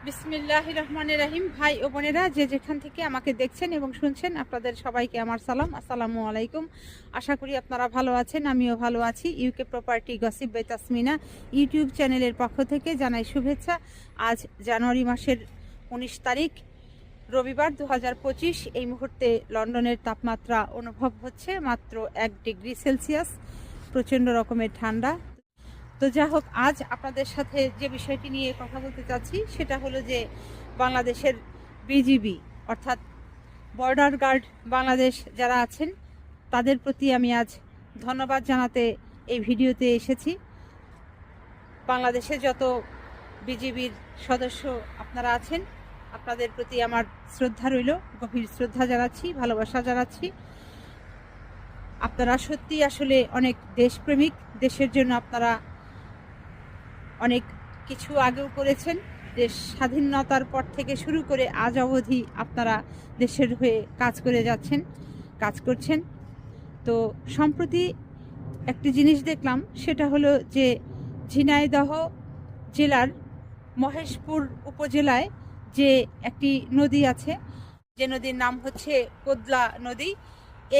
বিসমিল্লাহির রহমানির রহিম। ভাই ও বোনেরা, যে যেখান থেকে আমাকে দেখছেন এবং শুনছেন, আপনাদের সবাইকে আমার সালাম, আসসালামু আলাইকুম। আশা করি আপনারা ভালো আছেন, আমিও ভালো আছি। UK property gossip by Tasmina YouTube চ্যানেলের পক্ষ থেকে জানাই শুভেচ্ছা। আজ জানুয়ারি মাসের 19 তারিখ, রবিবার 2025। এই মুহূর্তে লন্ডনের তাপমাত্রা অনুভব হচ্ছে মাত্র 1 ডিগ্রি সেলসিয়াস, প্রচণ্ড রকমের ঠান্ডা। তো যা হোক, আজ আপনাদের সাথে যে বিষয়টি নিয়ে কথা বলতে চাচ্ছি সেটা হলো যে বাংলাদেশের বিজিবি অর্থাৎ বর্ডার গার্ড বাংলাদেশ যারা আছেন তাদের প্রতি আমি আজ ধন্যবাদ জানাতে এই ভিডিওতে এসেছি। বাংলাদেশে যত বিজিবির সদস্য আপনারা আছেন, আপনাদের প্রতি আমার শ্রদ্ধা রইল, গভীর শ্রদ্ধা জানাচ্ছি, ভালোবাসা জানাচ্ছি। আপনারা সত্যি আসলে অনেক দেশপ্রেমিক। দেশের জন্য আপনারা অনেক কিছু আগেও করেছেন। দেশ স্বাধীনতার পর থেকে শুরু করে আজ অবধি আপনারা দেশের হয়ে কাজ করে যাচ্ছেন, কাজ করছেন। তো সম্প্রতি একটি জিনিস দেখলাম, সেটা হলো যে ঝিনাইদহ জেলার মহেশপুর উপজেলায় যে একটি নদী আছে, যে নদীর নাম হচ্ছে কোদলা নদী।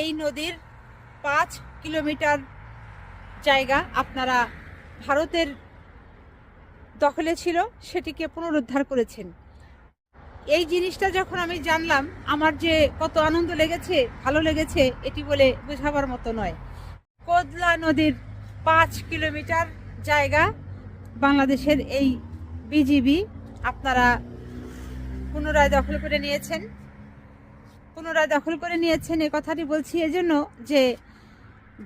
এই নদীর 5 কিলোমিটার জায়গা আপনারা ভারতের দখলে ছিল, সেটিকে পুনরুদ্ধার করেছেন। এই জিনিসটা যখন আমি জানলাম, আমার যে কত আনন্দ লেগেছে, ভালো লেগেছে, এটি বলে বোঝাবার মতো নয়। কোদলা নদীর 5 কিলোমিটার জায়গা বাংলাদেশের এই বিজিবি আপনারা পুনরায় দখল করে নিয়েছেন। পুনরায় দখল করে নিয়েছেন এ কথাটি বলছি এজন্য যে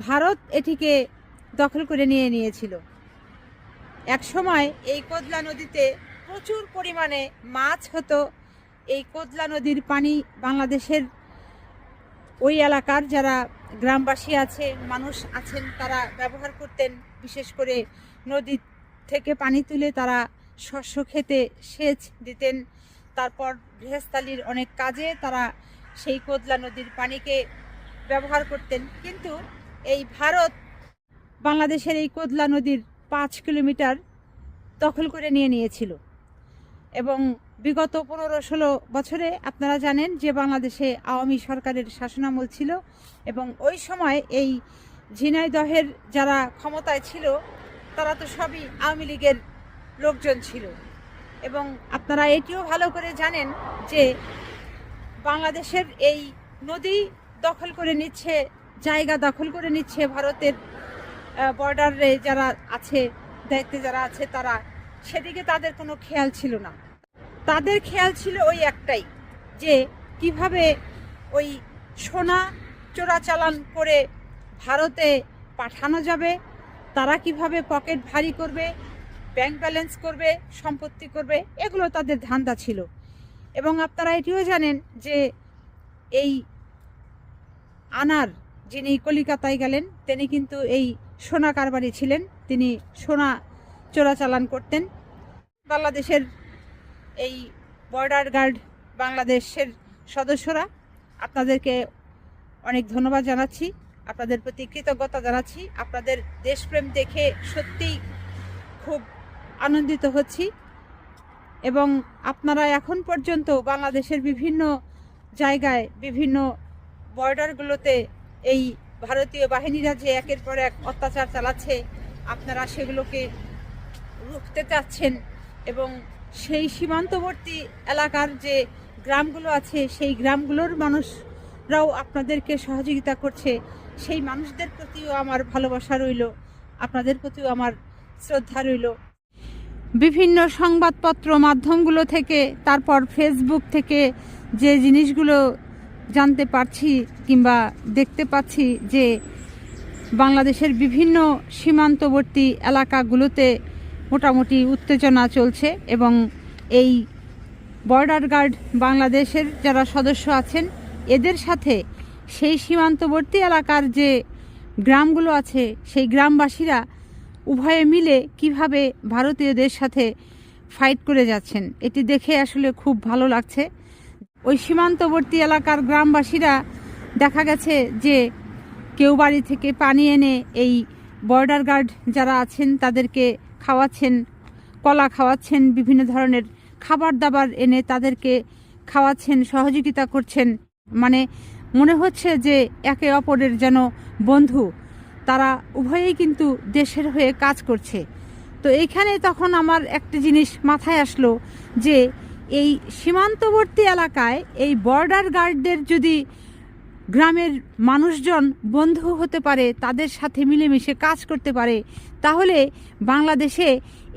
ভারত এটিকে দখল করে নিয়েছিল। এক সময় এই কোদলা নদীতে প্রচুর পরিমাণে মাছ হতো। এই কোদলা নদীর পানি বাংলাদেশের ওই এলাকার যারা গ্রামবাসী আছে, মানুষ আছেন, তারা ব্যবহার করতেন। বিশেষ করে নদী থেকে পানি তুলে তারা শস্য খেতে সেচ দিতেন। তারপর গৃহস্থালির অনেক কাজে তারা সেই কোদলা নদীর পানিকে ব্যবহার করতেন। কিন্তু এই ভারত বাংলাদেশের এই কোদলা নদীর 5 কিলোমিটার দখল করে নিয়েছিল। এবং বিগত 15-16 বছরে আপনারা জানেন যে বাংলাদেশে আওয়ামী সরকারের শাসনামল ছিল, এবং ওই সময় এই ঝিনাইদহের যারা ক্ষমতায় ছিল তারা তো সবই আওয়ামী লীগের লোকজন ছিল। এবং আপনারা এটিও ভালো করে জানেন যে বাংলাদেশের এই নদী দখল করে নিচ্ছে, জায়গা দখল করে নিচ্ছে ভারতের বর্ডারে যারা আছে, দায়িত্বে যারা আছে, তারা সেদিকে তাদের কোনো খেয়াল ছিল না। তাদের খেয়াল ছিল ওই একটাই, যে কিভাবে ওই সোনা চোরাচালান করে ভারতে পাঠানো যাবে, তারা কিভাবে পকেট ভারী করবে, ব্যাংক ব্যালেন্স করবে, সম্পত্তি করবে, এগুলো তাদের ধান্দা ছিল। এবং আপনারা এটিও জানেন যে এই আনার, যিনি কলিকাতায় গেলেন, তিনি কিন্তু এই সোনা কারবারি ছিলেন। তিনি সোনা চোরাচালান করতেন। বাংলাদেশের এই বর্ডার গার্ড বাংলাদেশের সদস্যরা, আপনাদেরকে অনেক ধন্যবাদ জানাচ্ছি, আপনাদের প্রতি কৃতজ্ঞতা জানাচ্ছি। আপনাদের দেশপ্রেম দেখে সত্যিই খুব আনন্দিত হচ্ছি। এবং আপনারা এখন পর্যন্ত বাংলাদেশের বিভিন্ন জায়গায়, বিভিন্ন বর্ডারগুলোতে এই ভারতীয় বাহিনীরা যে একের পর এক অত্যাচার চালাচ্ছে, আপনারা সেগুলোকে রুখতে চাচ্ছেন। এবং সেই সীমান্তবর্তী এলাকার যে গ্রামগুলো আছে, সেই গ্রামগুলোর মানুষরাও আপনাদেরকে সহযোগিতা করছে। সেই মানুষদের প্রতিও আমার ভালোবাসা রইল, আপনাদের প্রতিও আমার শ্রদ্ধা রইল। বিভিন্ন সংবাদপত্র মাধ্যমগুলো থেকে, তারপর ফেসবুক থেকে যে জিনিসগুলো জানতে পারছি কিংবা দেখতে পাচ্ছি, যে বাংলাদেশের বিভিন্ন সীমান্তবর্তী এলাকাগুলোতে মোটামুটি উত্তেজনা চলছে। এবং এই বর্ডার গার্ড বাংলাদেশের যারা সদস্য আছেন, এদের সাথে সেই সীমান্তবর্তী এলাকার যে গ্রামগুলো আছে, সেই গ্রামবাসীরা উভয়ে মিলে কিভাবে ভারতীয়দের সাথে ফাইট করে যাচ্ছেন, এটি দেখে আসলে খুব ভালো লাগছে। ওই সীমান্তবর্তী এলাকার গ্রামবাসীরা দেখা গেছে যে কেউ বাড়ি থেকে পানি এনে এই বর্ডার গার্ড যারা আছেন তাদেরকে খাওয়াচ্ছেন, কলা খাওয়াচ্ছেন, বিভিন্ন ধরনের খাবার দাবার এনে তাদেরকে খাওয়াচ্ছেন, সহযোগিতা করছেন। মানে মনে হচ্ছে যে একে অপরের যেন বন্ধু, তারা উভয়েই কিন্তু দেশের হয়ে কাজ করছে। তো এইখানে তখন আমার একটা জিনিস মাথায় আসলো যে এই সীমান্তবর্তী এলাকায় এই বর্ডার গার্ডদের যদি গ্রামের মানুষজন বন্ধু হতে পারে, তাদের সাথে মিলেমিশে কাজ করতে পারে, তাহলে বাংলাদেশে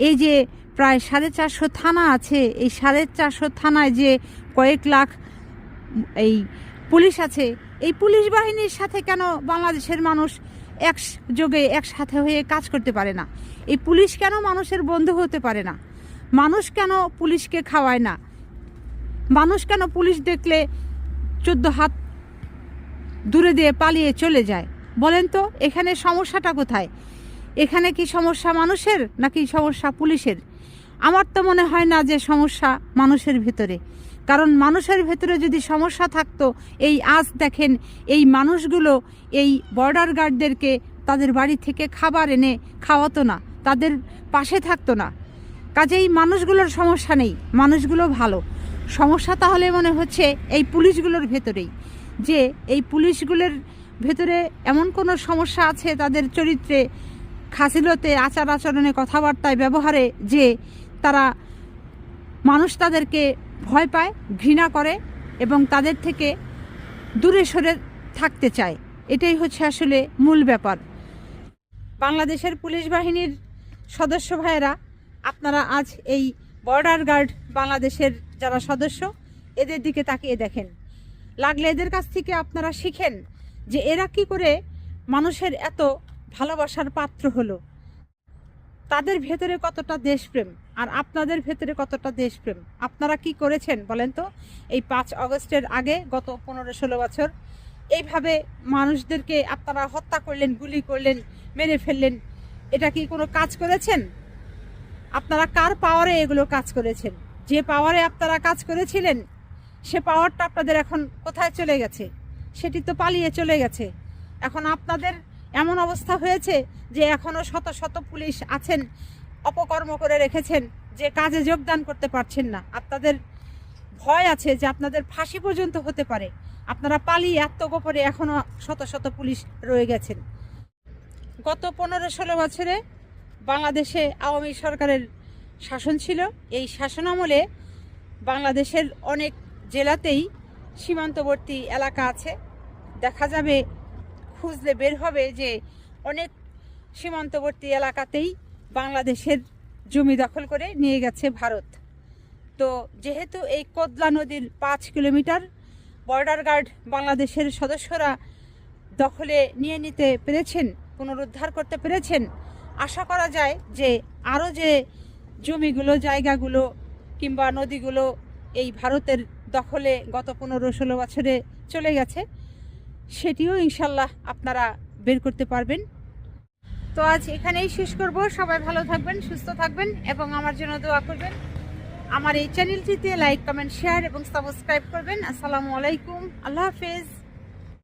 এই যে প্রায় 450 থানা আছে, এই 450 থানায় যে কয়েক লাখ এই পুলিশ আছে, এই পুলিশ বাহিনীর সাথে কেন বাংলাদেশের মানুষ একযোগে একসাথে হয়ে কাজ করতে পারে না? এই পুলিশ কেন মানুষের বন্ধু হতে পারে না? মানুষ কেন পুলিশকে খাওয়ায় না? মানুষ কেন পুলিশ দেখলে 14 হাত দূরে দিয়ে পালিয়ে চলে যায়? বলেন তো, এখানে সমস্যাটা কোথায়? এখানে কি সমস্যা মানুষের নাকি সমস্যা পুলিশের? আমার তো মনে হয় না যে সমস্যা মানুষের ভিতরে। কারণ মানুষের ভেতরে যদি সমস্যা থাকতো, এই আজ দেখেন এই মানুষগুলো এই বর্ডার গার্ডদেরকে তাদের বাড়ি থেকে খাবার এনে খাওয়াতো না, তাদের পাশে থাকতো না। কাজেই মানুষগুলোর সমস্যা নেই, মানুষগুলো ভালো। সমস্যা তাহলে মনে হচ্ছে এই পুলিশগুলোর ভেতরেই, যে এই পুলিশগুলোর ভেতরে এমন কোনো সমস্যা আছে তাদের চরিত্রে, খাসিলতে, আচার আচরণে, কথাবার্তায়, ব্যবহারে, যে তারা মানুষ তাদেরকে ভয় পায়, ঘৃণা করে এবং তাদের থেকে দূরে সরে থাকতে চায়। এটাই হচ্ছে আসলে মূল ব্যাপার। বাংলাদেশের পুলিশ বাহিনীর সদস্য ভাইয়েরা, আপনারা আজ এই বর্ডার গার্ড বাংলাদেশের যারা সদস্য, এদের দিকে তাকিয়ে দেখেন। লাগলে এদের কাছ থেকে আপনারা শিখেন যে এরা কি করে মানুষের এত ভালোবাসার পাত্র হলো। তাদের ভেতরে কতটা দেশপ্রেম আর আপনাদের ভেতরে কতটা দেশপ্রেম। আপনারা কি করেছেন বলেন তো? এই 5 আগস্টের আগে গত 15-16 বছর এইভাবে মানুষদেরকে আপনারা হত্যা করলেন, গুলি করলেন, মেরে ফেললেন, এটা কি কোনো কাজ করেছেন? আপনারা কার পাওয়ারে এগুলো কাজ করেছেন? যে পাওয়ারে আপনারা কাজ করেছিলেন, সে পাওয়ারটা আপনাদের এখন কোথায় চলে গেছে? সেটি তো পালিয়ে চলে গেছে। এখন আপনাদের এমন অবস্থা হয়েছে যে এখনও শত শত পুলিশ আছেন, অপকর্ম করে রেখেছেন, যে কাজে যোগদান করতে পারছেন না। আপনাদের ভয় আছে যে আপনাদের ফাঁসি পর্যন্ত হতে পারে। আপনারা পালিয়ে আত্মগোপনে এখনও শত শত পুলিশ রয়ে গেছেন। গত 15-16 বছরে বাংলাদেশে আওয়ামী সরকারের শাসন ছিল। এই শাসন আমলে বাংলাদেশের অনেক জেলাতেই সীমান্তবর্তী এলাকা আছে। দেখা যাবে, খুঁজলে বের হবে যে অনেক সীমান্তবর্তী এলাকাতেই বাংলাদেশের জমি দখল করে নিয়ে গেছে ভারত। তো যেহেতু এই কোদলা নদীর 5 কিলোমিটার বর্ডার গার্ড বাংলাদেশের সদস্যরা দখলে নিয়ে নিতে পেরেছেন, পুনরুদ্ধার করতে পেরেছেন, আশা করা যায় যে আরও যে জমিগুলো, জায়গাগুলো কিংবা নদীগুলো এই ভারতের দখলে গত 15-16 বছরে চলে গেছে, সেটিও ইনশাল্লাহ আপনারা বের করতে পারবেন। তো আজ এখানেই শেষ করব। সবাই ভালো থাকবেন, সুস্থ থাকবেন এবং আমার জন্য দোয়া করবেন। আমার এই চ্যানেলটিতে লাইক, কমেন্ট, শেয়ার এবং সাবস্ক্রাইব করবেন। আসসালামু আলাইকুম, আল্লাহ হাফেজ।